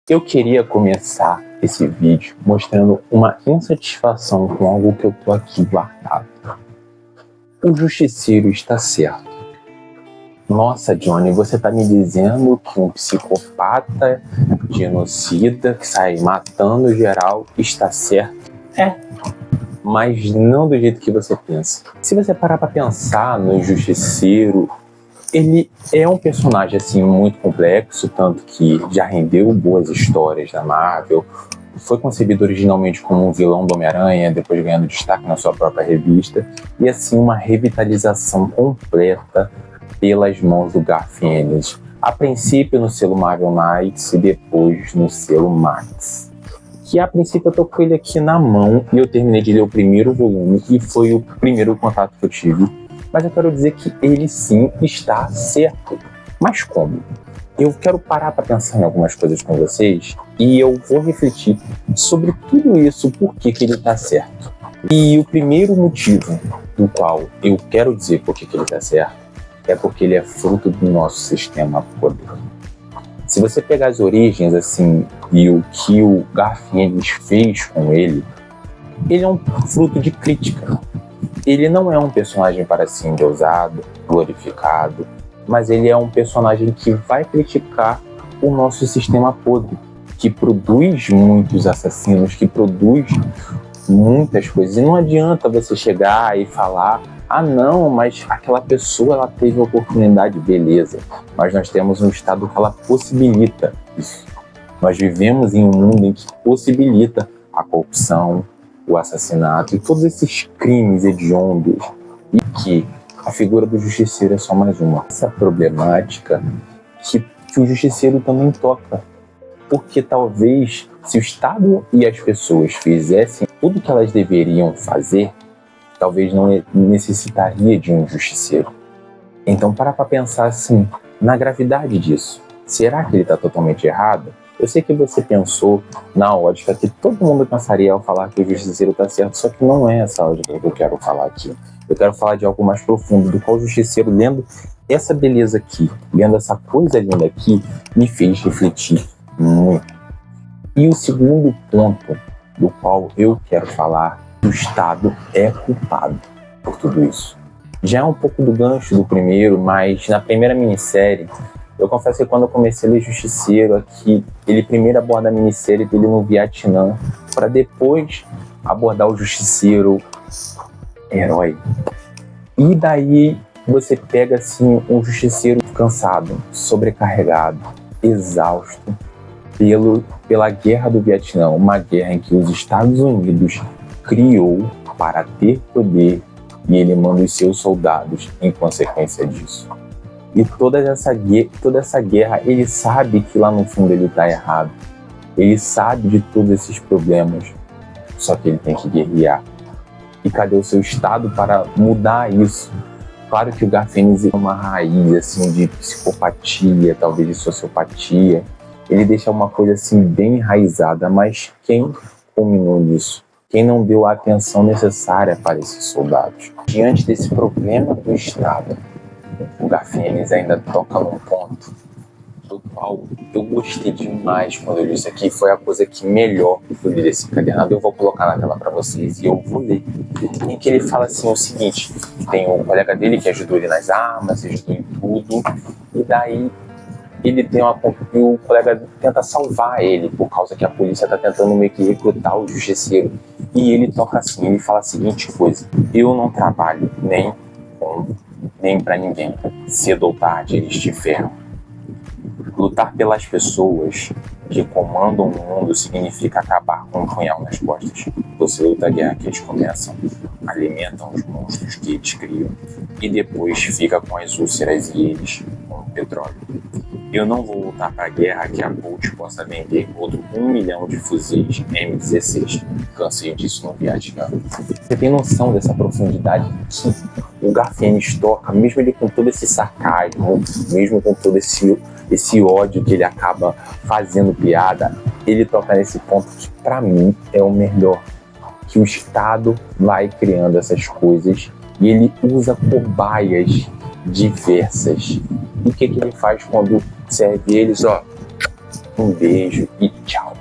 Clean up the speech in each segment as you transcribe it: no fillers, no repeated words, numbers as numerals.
Eu queria começar esse vídeo mostrando uma insatisfação com algo que eu tô aqui guardado. O justiceiro está certo. Nossa, Johnny, você tá me dizendo que um psicopata, genocida, que sai matando geral, está certo? Mas não do jeito que você pensa. Se você parar pra pensar no Justiceiro, ele é um personagem assim muito complexo, tanto que já rendeu boas histórias da Marvel. Foi concebido originalmente como um vilão do Homem-Aranha, depois ganhando destaque na sua própria revista, e assim uma revitalização completa pelas mãos do Garth Ennis. A princípio no selo Marvel Knights e depois no selo Max. Que a princípio eu tô com ele aqui na mão e eu terminei de ler o primeiro volume e foi o primeiro contato que eu tive. Mas eu quero dizer que ele sim está certo. Mas como? Eu quero parar para pensar em algumas coisas com vocês e eu vou refletir sobre tudo isso, por que ele está certo. E o primeiro motivo do qual eu quero dizer por que ele está certo é porque ele é fruto do nosso sistema poder. Se você pegar as origens assim e o que o Garth Ennis fez com ele é um fruto de crítica. Ele não é um personagem para ser endeusado, glorificado, mas ele é um personagem que vai criticar o nosso sistema podre, que produz muitos assassinos, que produz muitas coisas. E não adianta você chegar e falar: ah não, mas aquela pessoa ela teve oportunidade, beleza. Mas nós temos um estado que ela possibilita isso. Nós vivemos em um mundo em que possibilita a corrupção, o assassinato e todos esses crimes hediondos. E que a figura do justiceiro é só mais uma. Essa problemática que o justiceiro também toca. Porque talvez se o Estado e as pessoas fizessem tudo o que elas deveriam fazer, talvez não necessitaria de um justiceiro. Então para pensar assim, na gravidade disso. Será que ele está totalmente errado? Eu sei que você pensou na ótica que todo mundo pensaria ao falar que o justiceiro está certo, só que não é essa ótica que eu quero falar aqui. Eu quero falar de algo mais profundo, do qual o justiceiro, lendo essa beleza aqui, lendo essa coisa linda aqui, me fez refletir muito. E o segundo ponto do qual eu quero falar, o Estado é culpado por tudo isso. Já é um pouco do gancho do primeiro, mas na primeira minissérie, eu confesso que quando eu comecei a ler Justiceiro aqui, ele primeiro aborda a minissérie dele no Vietnã, para depois abordar o Justiceiro herói. E daí você pega assim um Justiceiro cansado, sobrecarregado, exausto pela guerra do Vietnã, uma guerra em que os Estados Unidos criou para ter poder e ele manda os seus soldados em consequência disso. E toda essa guerra, ele sabe que lá no fundo ele está errado. Ele sabe de todos esses problemas, só que ele tem que guerrear. E cadê o seu Estado para mudar isso? Claro que o Garth Ennis é uma raiz assim, de psicopatia, talvez de sociopatia. Ele deixa uma coisa assim bem enraizada, mas quem culminou nisso? Quem não deu a atenção necessária para esses soldados? Diante desse problema do Estado, o Garth Ennis ainda toca num ponto do qual eu gostei demais quando eu li isso aqui. Foi a coisa que melhor eu li desse encadernado. Eu vou colocar na tela para vocês e eu vou ler. Em que ele fala assim o seguinte: tem um colega dele que ajudou ele nas armas, ajudou em tudo, e daí ele tem e o colega tenta salvar ele por causa que a polícia está tentando meio que recrutar o justiceiro. E ele toca assim, ele fala a seguinte coisa: eu não trabalho nem para ninguém. Cedo ou tarde eles te ferram. Lutar pelas pessoas que comandam o mundo significa acabar com um punhal nas costas. Você luta a guerra que eles começam, alimentam os monstros que eles criam e depois fica com as úlceras e eles com o petróleo. Eu não vou lutar para a guerra que a Bolt possa vender outro 1 milhão de fuzis M16. Cansei disso no Vietnã. Você tem noção dessa profundidade que o Garth Ennis toca, mesmo ele com todo esse sarcasmo, mesmo com todo esse ódio que ele acaba fazendo piada, ele toca nesse ponto que pra mim é o melhor. Que o Estado vai criando essas coisas e ele usa cobaias diversas. E o que ele faz quando serve eles? um beijo e tchau.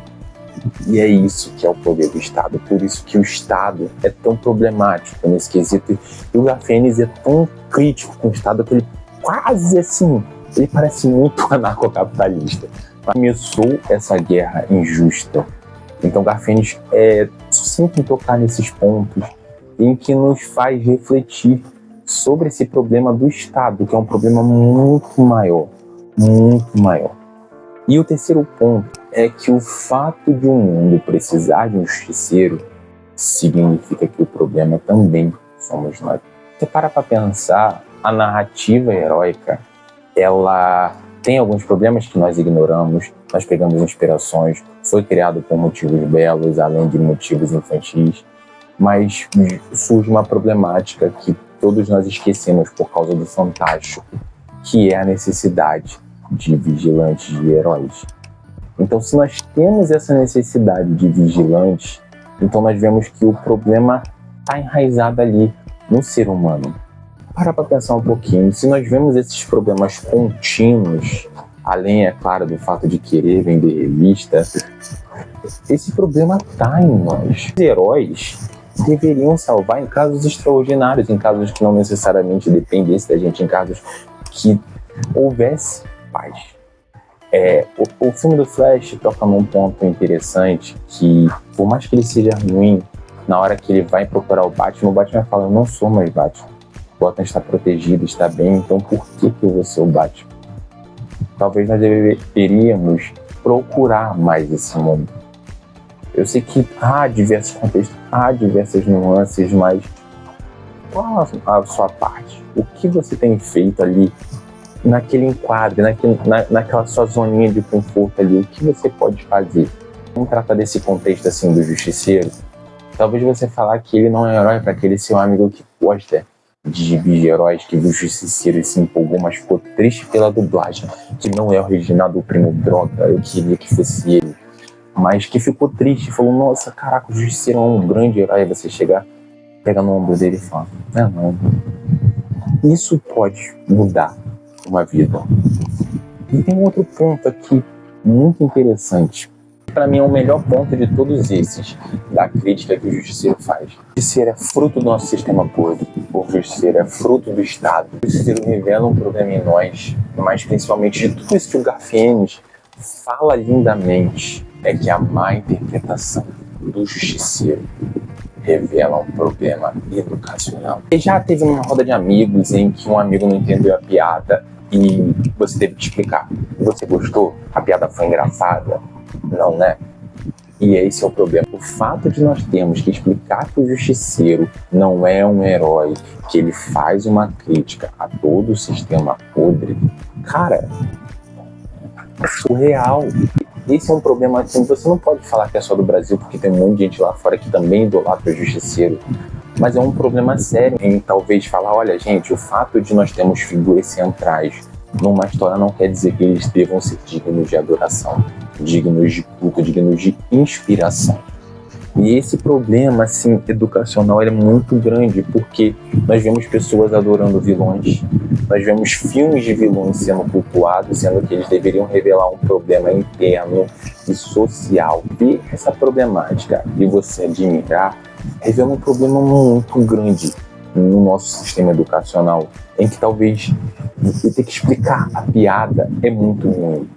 E é isso que é o poder do Estado, por isso que o Estado é tão problemático nesse quesito, e o Gafienes é tão crítico com o Estado que ele quase assim, ele parece muito anarcocapitalista. Começou essa guerra injusta, então Gafienes é sucinto em tocar nesses pontos em que nos faz refletir sobre esse problema do Estado, que é um problema muito maior, muito maior. E o terceiro ponto é que o fato de um mundo precisar de um justiceiro significa que o problema também somos nós. Você para pensar, a narrativa heróica, ela tem alguns problemas que nós ignoramos, nós pegamos inspirações, foi criado por motivos belos, além de motivos infantis, mas surge uma problemática que todos nós esquecemos por causa do fantástico, que é a necessidade de vigilantes, de heróis. Então, se nós temos essa necessidade de vigilantes, então nós vemos que o problema está enraizado ali no ser humano. Para pensar um pouquinho, se nós vemos esses problemas contínuos, além, é claro, do fato de querer vender revista, esse problema está em nós. Os heróis deveriam salvar em casos extraordinários, em casos que não necessariamente dependessem da gente, em casos que houvesse paz. O filme do Flash toca num ponto interessante que, por mais que ele seja ruim, na hora que ele vai procurar o Batman fala: eu não sou mais Batman. O Gotham está protegido, está bem, então por que eu vou ser o Batman? Talvez nós deveríamos procurar mais esse mundo. Eu sei que há diversos contextos, há diversas nuances, mas qual a sua parte? O que você tem feito ali naquele enquadre, naquela sua zoninha de conforto ali? O que você pode fazer? Vamos tratar desse contexto assim do justiceiro. Talvez você falar que ele não é herói para aquele seu amigo que gosta de gibis de heróis, que viu o justiceiro e se empolgou, mas ficou triste pela dublagem, que não é original do Primo Droga, eu queria que fosse ele. Mas que ficou triste, falou: nossa, caraca, o justiceiro é um grande herói. Aí você chegar, pega no ombro dele e fala: não. Isso pode mudar uma vida. E tem um outro ponto aqui muito interessante. Para mim é o melhor ponto de todos esses, da crítica que o justiceiro faz. O justiceiro é fruto do nosso sistema podre. O justiceiro é fruto do Estado. O justiceiro revela um problema em nós, mas principalmente de tudo isso que o Gafienes fala lindamente, é que a má interpretação do justiceiro revela um problema educacional. E já teve uma roda de amigos em que um amigo não entendeu a piada e você teve que explicar. Você gostou? A piada foi engraçada? Não, né? E esse é o problema. O fato de nós termos que explicar que o justiceiro não é um herói, que ele faz uma crítica a todo o sistema podre, cara, é surreal. Esse é um problema assim, você não pode falar que é só do Brasil, porque tem um monte de gente lá fora que também idolatra o justiceiro. Mas é um problema sério em talvez falar: olha, gente, o fato de nós termos figuras centrais numa história não quer dizer que eles devam ser dignos de adoração, dignos de culto, dignos de inspiração. E esse problema, assim, educacional, ele é muito grande, porque nós vemos pessoas adorando vilões, nós vemos filmes de vilões sendo cultuados, sendo que eles deveriam revelar um problema interno e social. E essa problemática de você admirar revela um problema muito grande no nosso sistema educacional, em que talvez você ter que explicar a piada é muito ruim.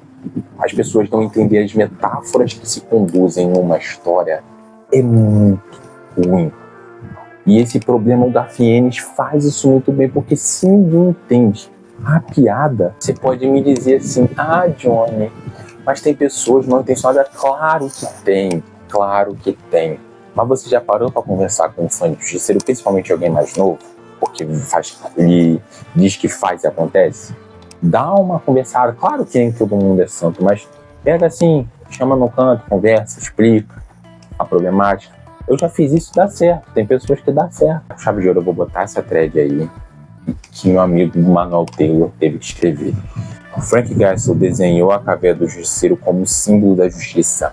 As pessoas não entendem as metáforas que se conduzem numa história, é muito ruim. E esse problema, o Gafienes faz isso muito bem, porque se ninguém entende a piada, você pode me dizer assim: ah, Johnny, mas tem pessoas não intencionadas. Claro que tem. Mas você já parou para conversar com um fã de justiceiro, principalmente alguém mais novo, porque ele diz que faz e acontece? Dá uma conversada. Claro que nem todo mundo é santo, mas pega assim, chama no canto, conversa, explica a problemática. Eu já fiz isso, dá certo. Tem pessoas que dá certo. Chave de ouro, eu vou botar essa thread aí que meu amigo Manuel Taylor teve que escrever. Frank Castle desenhou a caveira do justiceiro como símbolo da justiça.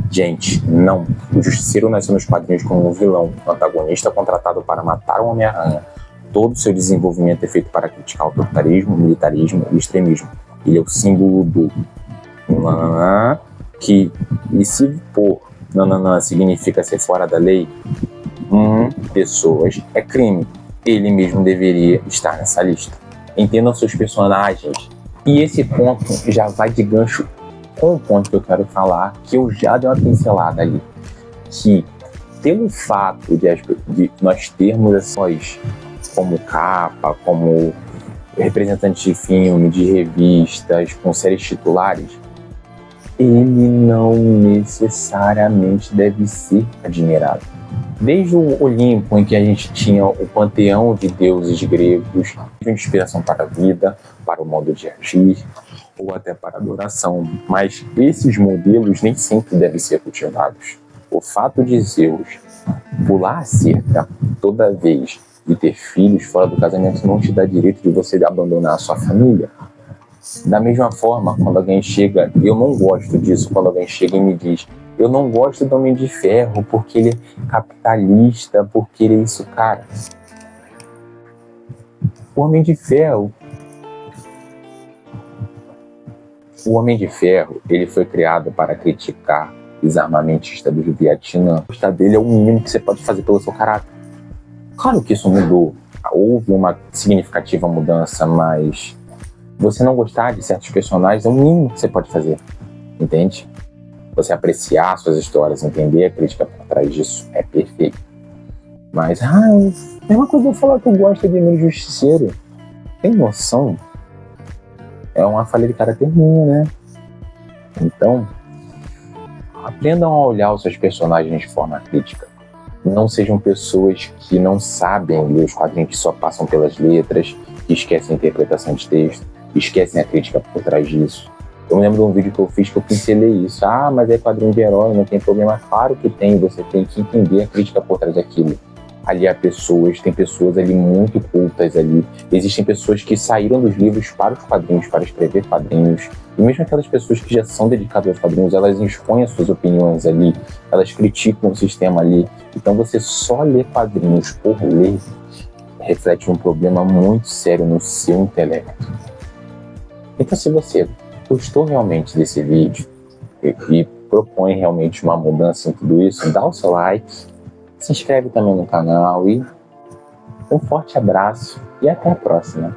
Gente, não. O justiceiro nasceu nos quadrinhos como um vilão, um antagonista contratado para matar o Homem-Aranha. Todo o seu desenvolvimento é feito para criticar o autoritarismo, o militarismo e o extremismo. Ele é o símbolo do nananã, que e se por nananã significa ser fora da lei, pessoas é crime. Ele mesmo deveria estar nessa lista. Entendam seus personagens. E esse ponto já vai de gancho com o ponto que eu quero falar, que eu já dei uma pincelada ali. Que, pelo fato de nós termos essas como capa, como representantes de filme, de revistas, com séries titulares, ele não necessariamente deve ser admirado. Desde o Olimpo, em que a gente tinha o panteão de deuses gregos, de inspiração para a vida, para o modo de agir, ou até para a adoração. Mas esses modelos nem sempre devem ser cultivados. O fato de Zeus pular a cerca toda vez e ter filhos fora do casamento não te dá direito de você abandonar a sua família. Da mesma forma, quando alguém chega, eu não gosto disso, quando alguém chega e me diz, eu não gosto do Homem de Ferro porque ele é capitalista, porque ele é isso, cara. O Homem de Ferro, ele foi criado para criticar os armamentistas do Vietnã. Gostar dele é o mínimo que você pode fazer pelo seu caráter. Claro que isso mudou, houve uma significativa mudança, mas você não gostar de certos personagens é o mínimo que você pode fazer, entende? Você apreciar suas histórias, entender a crítica por trás disso, é perfeito. Mas, é uma coisa eu falar que eu gosto de Emílio Justiceiro. Tem noção? É uma falha de caráter minha, né? Então, aprendam a olhar os seus personagens de forma crítica. Não sejam pessoas que não sabem ler os quadrinhos, que só passam pelas letras, que esquecem a interpretação de texto, esquecem a crítica por trás disso. Eu me lembro de um vídeo que eu fiz que eu pincelei isso. Mas é quadrinho de herói, não tem problema. Claro que tem, você tem que entender a crítica por trás daquilo. Ali há pessoas, tem pessoas ali muito cultas ali. Existem pessoas que saíram dos livros para os quadrinhos, para escrever quadrinhos. E mesmo aquelas pessoas que já são dedicadas aos quadrinhos, elas expõem as suas opiniões ali, elas criticam o sistema ali. Então você só ler quadrinhos por ler reflete um problema muito sério no seu intelecto. Então se você gostou realmente desse vídeo e propõe realmente uma mudança em tudo isso, dá o seu like, se inscreve também no canal e um forte abraço e até a próxima.